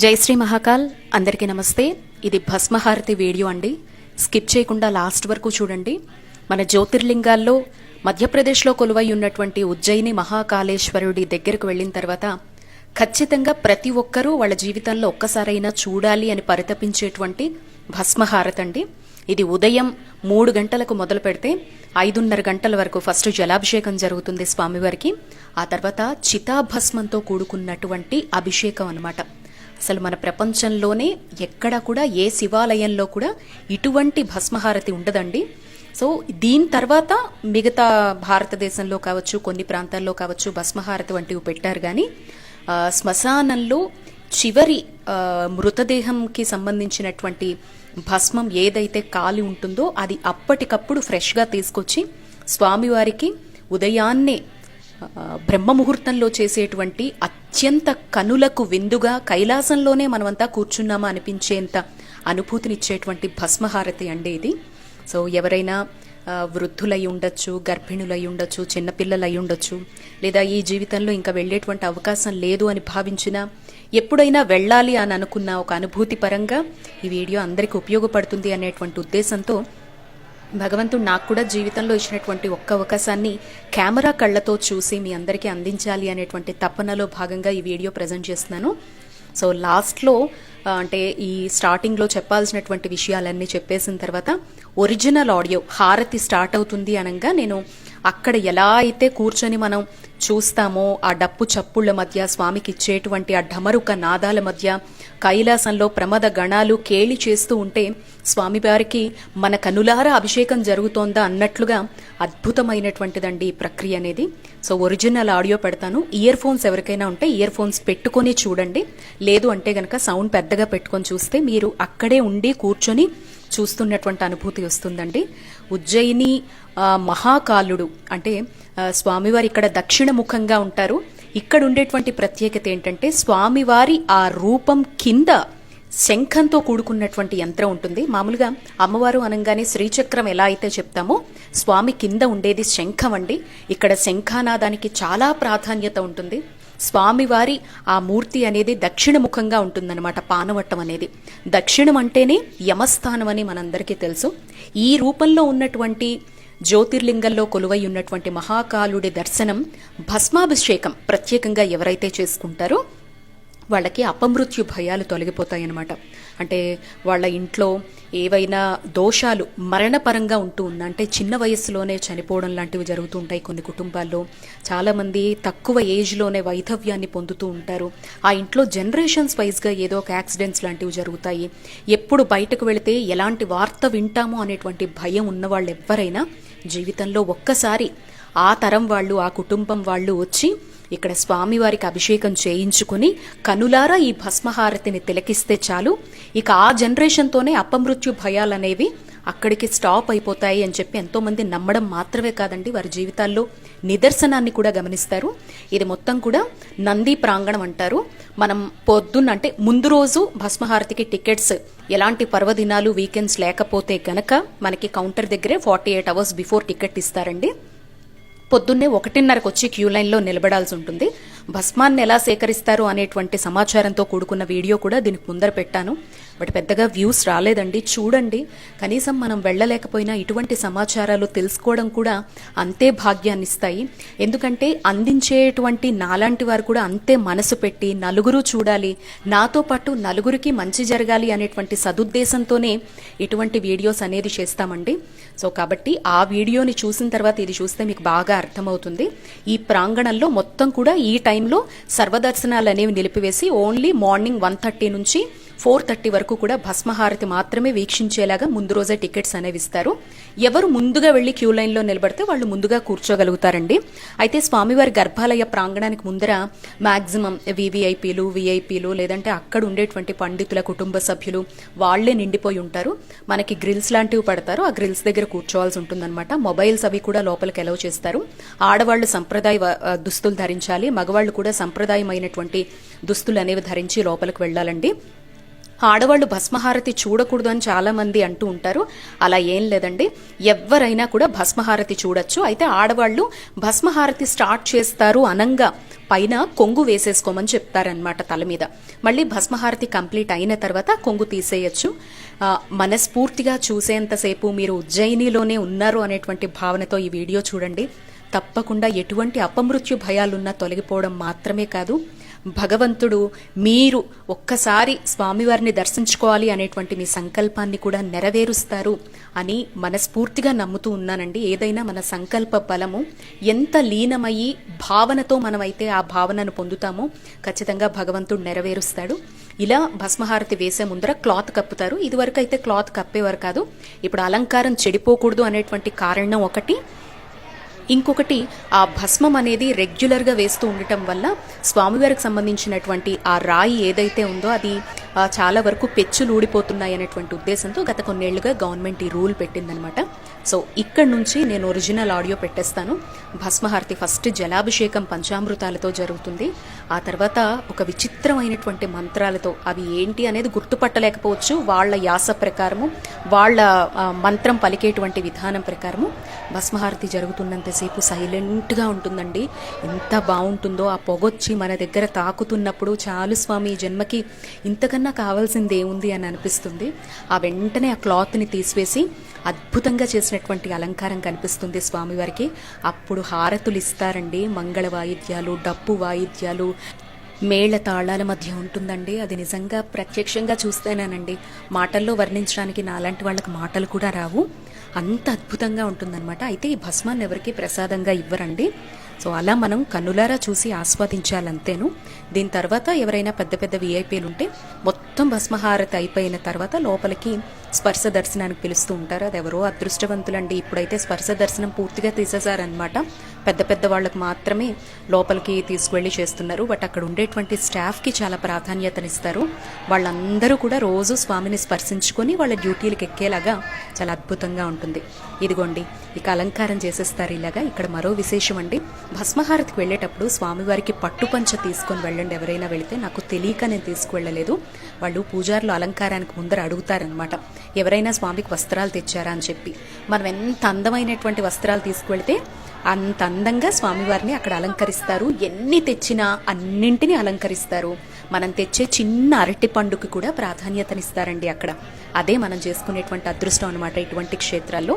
జై శ్రీ మహాకాల్. అందరికీ నమస్తే. ఇది భస్మహారతి వీడియో అండి. స్కిప్ చేయకుండా లాస్ట్ వరకు చూడండి. మన జ్యోతిర్లింగాల్లో మధ్యప్రదేశ్లో కొలువై ఉన్నటువంటి ఉజ్జయిని మహాకాళేశ్వరుడి దగ్గరకు వెళ్ళిన తర్వాత ఖచ్చితంగా ప్రతి ఒక్కరూ వాళ్ళ జీవితంలో ఒక్కసారైనా చూడాలి అని పరితపించేటువంటి భస్మహారతి అండి. ఇది ఉదయం 3 గంటలకు మొదలు పెడితే 5:30 గంటల వరకు ఫస్ట్ జలాభిషేకం జరుగుతుంది స్వామివారికి. ఆ తర్వాత చితాభస్మంతో కూడుకున్నటువంటి అభిషేకం అన్నమాట. అసలు మన ప్రపంచంలోనే ఎక్కడ కూడా ఏ శివాలయంలో కూడా ఇటువంటి భస్మహారతి ఉండదండి. సో దీని తర్వాత మిగతా భారతదేశంలో కావచ్చు, కొన్ని ప్రాంతాల్లో కావచ్చు భస్మహారతి వంటివి పెట్టారు. కానీ శ్మశానంలో చివరి మృతదేహంకి సంబంధించినటువంటి భస్మం ఏదైతే కాలి ఉంటుందో అది అప్పటికప్పుడు ఫ్రెష్గా తీసుకొచ్చి స్వామివారికి ఉదయాన్నే బ్రహ్మముహూర్తంలో చేసేటువంటి అత్యంత కనులకు విందుగా కైలాసంలోనే మనమంతా కూర్చున్నామా అనిపించేంత అనుభూతినిచ్చేటువంటి భస్మహారతి అండి ఇది. సో ఎవరైనా వృద్ధులై ఉండొచ్చు, గర్భిణులై ఉండొచ్చు, చిన్నపిల్లలై ఉండొచ్చు, లేదా ఈ జీవితంలో ఇంకా వెళ్ళేటువంటి అవకాశం లేదు అని భావించినా, ఎప్పుడైనా వెళ్ళాలి అని అనుకున్న ఒక అనుభూతి పరంగా ఈ వీడియో అందరికీ ఉపయోగపడుతుంది అనేటువంటి ఉద్దేశంతో భగవంతుడు నాకు కూడా జీవితంలో ఇచ్చినటువంటి ఒక్క అవకాశాన్ని కెమెరా కళ్ళతో చూసి మీ అందరికీ అందించాలి అనేటువంటి తపనలో భాగంగా ఈ వీడియో ప్రజెంట్ చేస్తున్నాను. సో లాస్ట్లో అంటే ఈ స్టార్టింగ్లో చెప్పాల్సినటువంటి విషయాలన్నీ చెప్పేసిన తర్వాత ఒరిజినల్ ఆడియో హారతి స్టార్ట్ అవుతుంది అనగా నేను అక్కడ ఎలా అయితే కూర్చొని మనం చూస్తామో ఆ డప్పు చప్పుళ్ల మధ్య స్వామికి ఇచ్చేటువంటి ఆ ఢమరుక నాదాల మధ్య కైలాసంలో ప్రమద గణాలు కేళి చేస్తూ ఉంటే స్వామివారికి మన కనులారా అభిషేకం జరుగుతోందా అన్నట్లుగా అద్భుతమైనటువంటిదండి ఈ ప్రక్రియ అనేది. సో ఒరిజినల్ ఆడియో పెడతాను. ఇయర్ ఫోన్స్ ఎవరికైనా ఉంటే ఇయర్ ఫోన్స్ పెట్టుకొని చూడండి. లేదు అంటే గనక సౌండ్ పెద్దగా పెట్టుకొని చూస్తే మీరు అక్కడే ఉండి కూర్చొని చూస్తున్నటువంటి అనుభూతి వస్తుందండి. ఉజ్జయిని మహాకాలుడు అంటే స్వామివారి ఇక్కడ దక్షిణ ముఖంగా ఉంటారు. ఇక్కడ ఉండేటువంటి ప్రత్యేకత ఏంటంటే స్వామివారి ఆ రూపం కింద శంఖంతో కూడుకున్నటువంటి యంత్రం ఉంటుంది. మామూలుగా అమ్మవారు అనగానే శ్రీచక్రం ఎలా అయితే చెప్తామో స్వామి కింద ఉండేది శంఖం అండి. ఇక్కడ శంఖానాదానికి చాలా ప్రాధాన్యత ఉంటుంది. స్వామివారి ఆ మూర్తి అనేది దక్షిణ ముఖంగా ఉంటుందన్నమాట. పానవట్టం అనేది దక్షిణం అంటేనే యమస్థానం అని మనందరికీ తెలుసు. ఈ రూపంలో ఉన్నటువంటి జ్యోతిర్లింగంలో కొలువై ఉన్నటువంటి మహాకాలుడి దర్శనం, భస్మాభిషేకం ప్రత్యేకంగా ఎవరైతే చేసుకుంటారో వాళ్ళకి అపమృత్యు భయాలు తొలగిపోతాయన్నమాట. అంటే వాళ్ళ ఇంట్లో ఏవైనా దోషాలు మరణపరంగా ఉంటూ ఉన్నా, అంటే చిన్న వయస్సులోనే చనిపోవడం లాంటివి జరుగుతూ ఉంటాయి కొన్ని కుటుంబాల్లో. చాలామంది తక్కువ ఏజ్లోనే వైధవ్యాన్ని పొందుతూ ఉంటారు. ఆ ఇంట్లో జనరేషన్స్ వైజ్గా ఏదో ఒక యాక్సిడెంట్స్ లాంటివి జరుగుతాయి. ఎప్పుడు బయటకు వెళితే ఎలాంటి వార్త వింటామో అనేటువంటి భయం ఉన్న వాళ్ళు ఎవరైనా జీవితంలో ఒక్కసారి ఆ తరం వాళ్ళు, ఆ కుటుంబం వాళ్ళు వచ్చి ఇక్కడ స్వామివారికి అభిషేకం చేయించుకుని కనులారా ఈ భస్మహారతిని తిలకిస్తే చాలు, ఇక ఆ జనరేషన్తోనే అపమృత్యు భయాలనేవి అక్కడికి స్టాప్ అయిపోతాయి అని చెప్పి ఎంతోమంది నమ్మడం మాత్రమే కాదండి, వారి జీవితాల్లో నిదర్శనాన్ని కూడా గమనిస్తారు. ఇది మొత్తం కూడా నంది ప్రాంగణం అంటారు. మనం పొద్దున్న అంటే ముందు రోజు భస్మహారతికి టికెట్స్ ఎలాంటి పర్వదినాలు వీకెండ్స్ లేకపోతే గనక మనకి కౌంటర్ దగ్గరే 48 hours బిఫోర్ టికెట్ ఇస్తారండి. పొద్దున్నే 1:30కు వచ్చి క్యూ లైన్లో నిలబడాల్సి ఉంటుంది. భస్మాన్ని ఎలా సేకరిస్తారు అనేటువంటి సమాచారంతో కూడుకున్న వీడియో కూడా దీనికి ముందర పెట్టాను. బట్ పెద్దగా వ్యూస్ రాలేదండి. చూడండి, కనీసం మనం వెళ్ళలేకపోయినా ఇటువంటి సమాచారాలు తెలుసుకోవడం కూడా అంతే భాగ్యాన్ని ఇస్తాయి. ఎందుకంటే అందించేటువంటి నాలాంటి వారు కూడా అంతే మనసు పెట్టి నలుగురు చూడాలి, నాతో పాటు నలుగురికి మంచి జరగాలి అనేటువంటి సదుద్దేశంతోనే ఇటువంటి వీడియోస్ అనేది చేస్తామండి. సో కాబట్టి ఆ వీడియోని చూసిన తర్వాత ఇది చూస్తే మీకు బాగా అర్థమవుతుంది. ఈ ప్రాంగణంలో మొత్తం కూడా ఈ టైంలో సర్వదర్శనాలు అనేవి నిలిపివేసి ఓన్లీ మార్నింగ్ 1:30 నుంచి 4:30 వరకు కూడా భస్మహారతి మాత్రమే వీక్షించేలాగా ముందు రోజే టికెట్స్ అనేవి ఇస్తారు. ఎవరు ముందుగా వెళ్లి క్యూ లైన్లో నిలబడితే వాళ్ళు ముందుగా కూర్చోగలుగుతారండి. అయితే స్వామివారి గర్భాలయ ప్రాంగణానికి ముందర మాక్సిమం విఐపీలు లేదంటే అక్కడ ఉండేటువంటి పండితుల కుటుంబ సభ్యులు వాళ్లే నిండిపోయి ఉంటారు. మనకి గ్రిల్స్ లాంటివి పడతారు, ఆ గ్రిల్స్ దగ్గర కూర్చోవాల్సి ఉంటుందన్నమాట. మొబైల్స్ అవి కూడా లోపలికి అలౌ చేస్తారు. ఆడవాళ్లు సంప్రదాయ దుస్తులు ధరించాలి, మగవాళ్లు కూడా సంప్రదాయమైనటువంటి దుస్తులు అనేవి ధరించి లోపలికి వెళ్లాలండి. ఆడవాళ్ళు భస్మహారతి చూడకూడదు అని చాలా మంది అంటూ ఉంటారు. అలా ఏం లేదండి, ఎవరైనా కూడా భస్మహారతి చూడొచ్చు. అయితే ఆడవాళ్ళు భస్మహారతి స్టార్ట్ చేస్తారు అనంగా పైన కొంగు వేసేసుకోమని చెప్తారనమాట తల మీద. మళ్ళీ భస్మహారతి కంప్లీట్ అయిన తర్వాత కొంగు తీసేయచ్చు. మనస్ఫూర్తిగా చూసేంతసేపు మీరు ఉజ్జయినిలోనే ఉన్నారు అనేటువంటి భావనతో ఈ వీడియో చూడండి. తప్పకుండా ఎటువంటి అపమృత్యు భయాలున్నా తొలగిపోవడం మాత్రమే కాదు, భగవంతుడు మీరు ఒక్కసారి స్వామివారిని దర్శించుకోవాలి అనేటువంటి మీ సంకల్పాన్ని కూడా నెరవేరుస్తారు అని మనస్ఫూర్తిగా నమ్ముతూ ఉన్నానండి. ఏదైనా మన సంకల్ప బలము ఎంత లీనమయ్యి భావనతో మనమైతే ఆ భావనను పొందుతామో ఖచ్చితంగా భగవంతుడు నెరవేరుస్తాడు. ఇలా భస్మహారతి వేసే ముందర క్లాత్ కప్పుతారు. ఇదివరకు అయితే క్లాత్ కప్పేవారు కాదు. ఇప్పుడు అలంకారం చెడిపోకూడదు అనేటువంటి కారణం ఒకటి, ఇంకొకటి ఆ భస్మం అనేది రెగ్యులర్గా వేస్తూ ఉండటం వల్ల స్వామివారికి సంబంధించినటువంటి ఆ రాయి ఏదైతే ఉందో అది చాలా వరకు పెచ్చులు ఊడిపోతున్నాయి అనేటువంటి ఉద్దేశంతో గత కొన్నేళ్లుగా గవర్నమెంట్ ఈ రూల్ పెట్టిందనమాట. సో ఇక్కడ నుంచి నేను ఒరిజినల్ ఆడియో పెట్టేస్తాను. భస్మహారతి ఫస్ట్ జలాభిషేకం పంచామృతాలతో జరుగుతుంది. ఆ తర్వాత ఒక విచిత్రమైనటువంటి మంత్రాలతో, అవి ఏంటి అనేది గుర్తుపట్టలేకపోవచ్చు, వాళ్ళ యాస ప్రకారము వాళ్ళ మంత్రం పలికేటువంటి విధానం ప్రకారము భస్మహారతి జరుగుతున్నంతసేపు సైలెంట్గా ఉంటుందండి. ఎంత బాగుంటుందో ఆ పొగొచ్చి మన దగ్గర తాకుతున్నప్పుడు చాలు స్వామి జన్మకి ఇంతకన్నా కావాల్సింది ఏముంది అని అనిపిస్తుంది. ఆ వెంటనే ఆ క్లాత్ని తీసివేసి అద్భుతంగా చేసినటువంటి అలంకారం కనిపిస్తుంది స్వామివారికి. అప్పుడు హారతులు ఇస్తారండి. మంగళ వాయిద్యాలు, డప్పు వాయిద్యాలు, మేళ తాళాల మధ్య ఉంటుందండి. అది నిజంగా ప్రత్యక్షంగా చూస్తేనేనండి, మాటల్లో వర్ణించడానికి నాలాంటి వాళ్ళకి మాటలు కూడా రావు, అంత అద్భుతంగా ఉంటుందన్నమాట. అయితే ఈ భస్మాన్ని ఎవరికి ప్రసాదంగా ఇవ్వరండి. సో అలా మనం కన్నులారా చూసి ఆస్వాదించాలంతేను. దీని తర్వాత ఎవరైనా పెద్ద పెద్ద విఐపీలు ఉంటే మొత్తం భస్మహారతి అయిపోయిన తర్వాత లోపలికి స్పర్శ దర్శనానికి పిలుస్తూ ఉంటారు. అది ఎవరో అదృష్టవంతులండి. ఇప్పుడైతే స్పర్శ దర్శనం పూర్తిగా తీసేశారనమాట. పెద్ద పెద్ద వాళ్ళకు మాత్రమే లోపలికి తీసుకువెళ్ళి చేస్తున్నారు. బట్ అక్కడ ఉండేటువంటి స్టాఫ్కి చాలా ప్రాధాన్యతనిస్తారు. వాళ్ళందరూ కూడా రోజు స్వామిని స్పర్శించుకొని వాళ్ళ డ్యూటీలకు ఎక్కేలాగా చాలా అద్భుతంగా ఉంటుంది. ఇదిగోండి ఇక అలంకారం చేసేస్తారు ఇలాగా. ఇక్కడ మరో విశేషం అండి, భస్మహారతికి వెళ్ళేటప్పుడు స్వామివారికి పట్టుపంచ తీసుకొని వెళ్ళండి ఎవరైనా వెళితే. నాకు తెలియక నేను తీసుకువెళ్ళలేదు. వాళ్ళు పూజారులు అలంకారానికి ముందర అడుగుతారనమాట, ఎవరైనా స్వామికి వస్త్రాలు తెచ్చారా అని చెప్పి. మనం ఎంత అందమైనటువంటి వస్త్రాలు తీసుకువెళ్తే అంత అందంగా స్వామివారిని అక్కడ అలంకరిస్తారు. ఎన్ని తెచ్చినా అన్నింటినీ అలంకరిస్తారు. మనం తెచ్చే చిన్న అరటి పండుకి కూడా ప్రాధాన్యతనిస్తారండి అక్కడ. అదే మనం చేసుకునేటువంటి అదృష్టం అనమాట ఇటువంటి క్షేత్రాల్లో.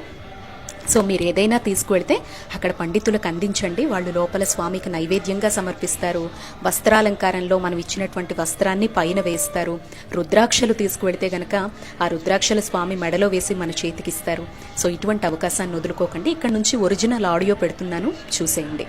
సో మీరు ఏదైనా తీసుకువెళ్తే అక్కడ పండితులకు అందించండి. వాళ్ళు లోపల స్వామికి నైవేద్యంగా సమర్పిస్తారు. వస్త్రాలంకారంలో మనం ఇచ్చినటువంటి వస్త్రాన్ని పైన వేస్తారు. రుద్రాక్షలు తీసుకువెళ్తే గనక ఆ రుద్రాక్షల స్వామి మెడలో వేసి మన చేతికిస్తారు. సో ఇటువంటి అవకాశాన్ని వదులుకోకండి. ఇక్కడ నుంచి ఒరిజినల్ ఆడియో పెడుతున్నాను, చూసేయండి.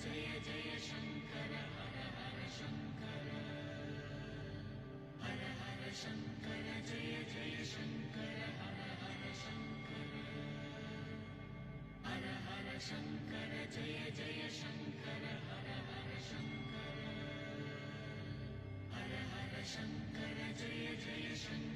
जय जय शङ्कर हर हर शङ्कर हर हर शङ्कर जय जय शङ्कर हर हर शङ्कर हर हर शङ्कर जय जय शङ्कर हर हर शङ्कर हर हर शङ्कर जय जय शङ्कर